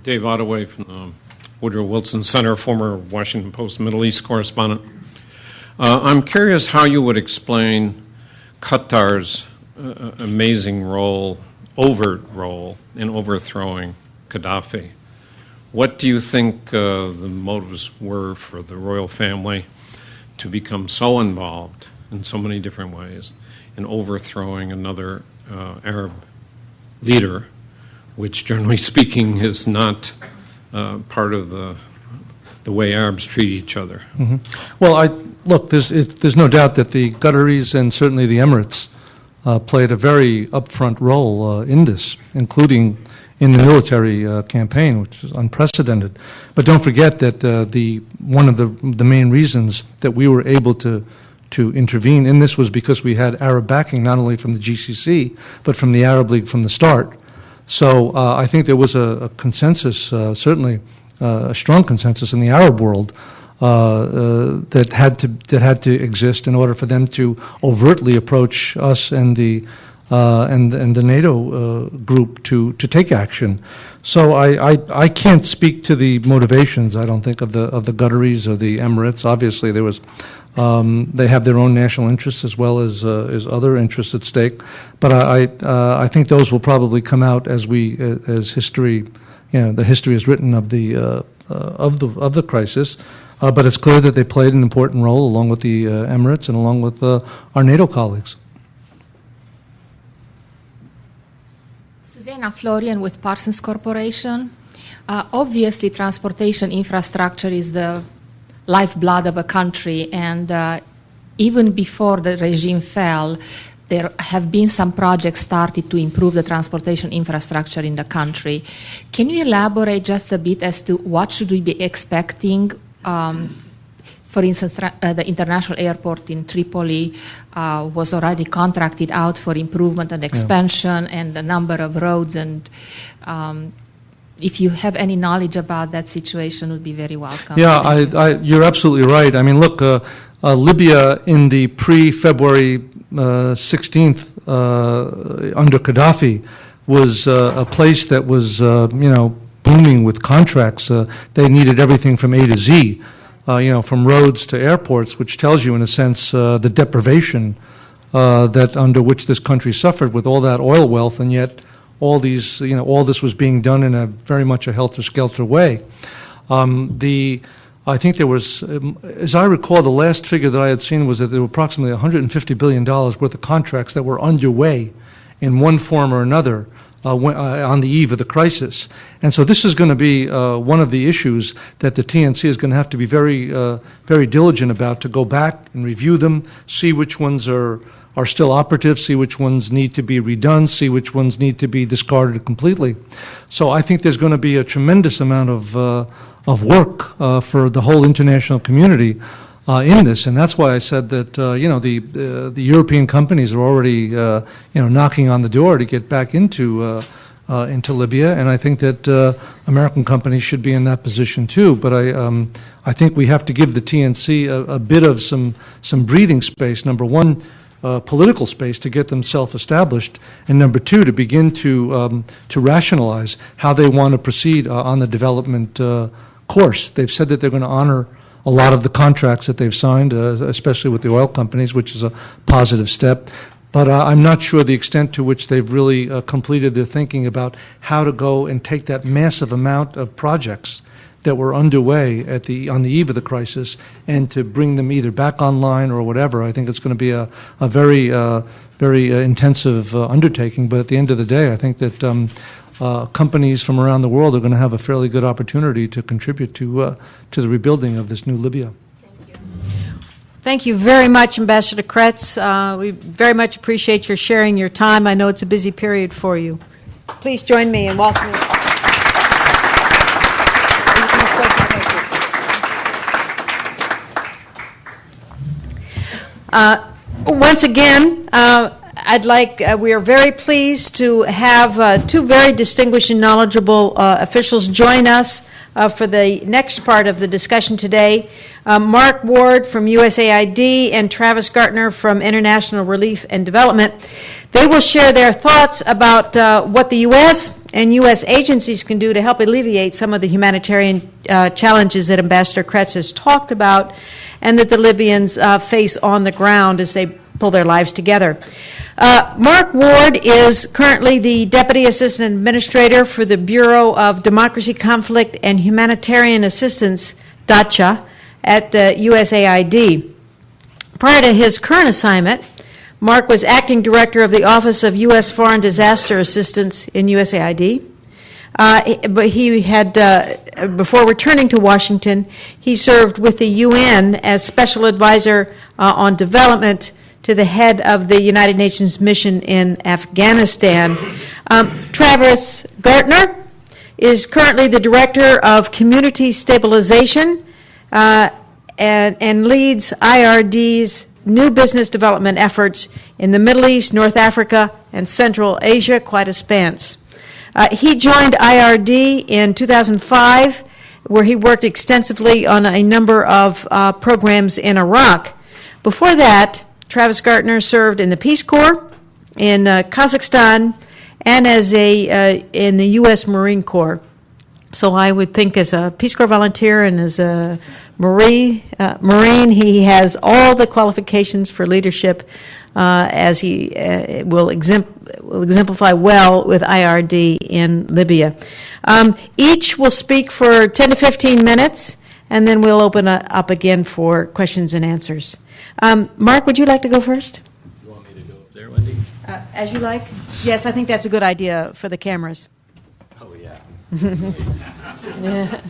Dave Ottaway from the Woodrow Wilson Center, former Washington Post Middle East correspondent. I'm curious how you would explain Qatar's amazing role, overt role, in overthrowing Gaddafi. What do you think the motives were for the royal family to become so involved in so many different ways in overthrowing another Arab leader, which generally speaking is not part of the way Arabs treat each other? Mm-hmm. Well, look, there's no doubt that the Qataris and certainly the Emirates played a very upfront role in this, including in the military campaign, which is unprecedented. But don't forget that one of the main reasons that we were able to intervene in this was because we had Arab backing, not only from the GCC, but from the Arab League from the start. So I think there was a consensus, certainly a strong consensus in the Arab world that had to exist in order for them to overtly approach us and the NATO group to take action. So I can't speak to the motivations, I don't think, of the Qataris or the Emirates. Obviously, there was they have their own national interests as well as other interests at stake. But I think those will probably come out as history, the history is written of the crisis. But it's clear that they played an important role along with the Emirates and along with our NATO colleagues. Susanna Florian with Parsons Corporation. Obviously, transportation infrastructure is the lifeblood of a country, and even before the regime fell, there have been some projects started to improve the transportation infrastructure in the country. Can you elaborate just a bit as to what should we be expecting? For instance, the international airport in Tripoli was already contracted out for improvement and expansion, and the number of roads. And if you have any knowledge about that situation, would be very welcome. Yeah, you're absolutely right. I mean, look, Libya in the pre-February 16th under Gaddafi was a place that was, booming with contracts. They needed everything from A to Z, from roads to airports, which tells you, in a sense, the deprivation that under which this country suffered with all that oil wealth, and yet all these, all this was being done in a very much a helter-skelter way. I think there was, as I recall, the last figure that I had seen was that there were approximately $150 billion worth of contracts that were underway in one form or another on the eve of the crisis. And so this is going to be one of the issues that the TNC is going to have to be very diligent about, to go back and review them, see which ones are still operative, see which ones need to be redone, see which ones need to be discarded completely. So I think there's going to be a tremendous amount of work for the whole international community in this, and that's why I said that the European companies are already knocking on the door to get back into Libya, and I think that American companies should be in that position too. But I think we have to give the TNC a bit of some breathing space. Number one, political space to get them self-established, and number two, to begin to rationalize how they want to proceed on the development course. They've said that they're going to honor a lot of the contracts that they've signed, especially with the oil companies, which is a positive step. But I'm not sure the extent to which they've really completed their thinking about how to go and take that massive amount of projects that were underway on the eve of the crisis and to bring them either back online or whatever. I think it's going to be a very intensive undertaking. But at the end of the day, I think that companies from around the world are going to have a fairly good opportunity to contribute to the rebuilding of this new Libya. Thank you. Thank you very much, Ambassador Cretz. We very much appreciate your sharing your time. I know it's a busy period for you. Please join me in welcoming. Once again, we are very pleased to have two very distinguished and knowledgeable officials join us for the next part of the discussion today. Mark Ward from USAID and Travis Gartner from International Relief and Development. They will share their thoughts about what the U.S. and U.S. agencies can do to help alleviate some of the humanitarian challenges that Ambassador Cretz has talked about and that the Libyans face on the ground as they pull their lives together. Mark Ward is currently the Deputy Assistant Administrator for the Bureau of Democracy, Conflict, and Humanitarian Assistance, DACHA, at the USAID. Prior to his current assignment, Mark was Acting Director of the Office of U.S. Foreign Disaster Assistance in USAID. But he had, before returning to Washington, he served with the UN as Special Advisor on Development to the head of the United Nations mission in Afghanistan. Travis Gartner is currently the Director of Community Stabilization and leads IRD's new business development efforts in the Middle East, North Africa, and Central Asia, quite a span. He joined IRD in 2005, where he worked extensively on a number of programs in Iraq. Before that, Travis Gartner served in the Peace Corps, in Kazakhstan, and as in the U.S. Marine Corps. So I would think as a Peace Corps volunteer and as a Marine, he has all the qualifications for leadership as he will exemplify well with IRD in Libya. Each will speak for 10 to 15 minutes, and then we'll open up again for questions and answers. Mark, would you like to go first? You want me to go up there, Wendy? As you like. Yes, I think that's a good idea for the cameras. Oh, yeah. Yeah.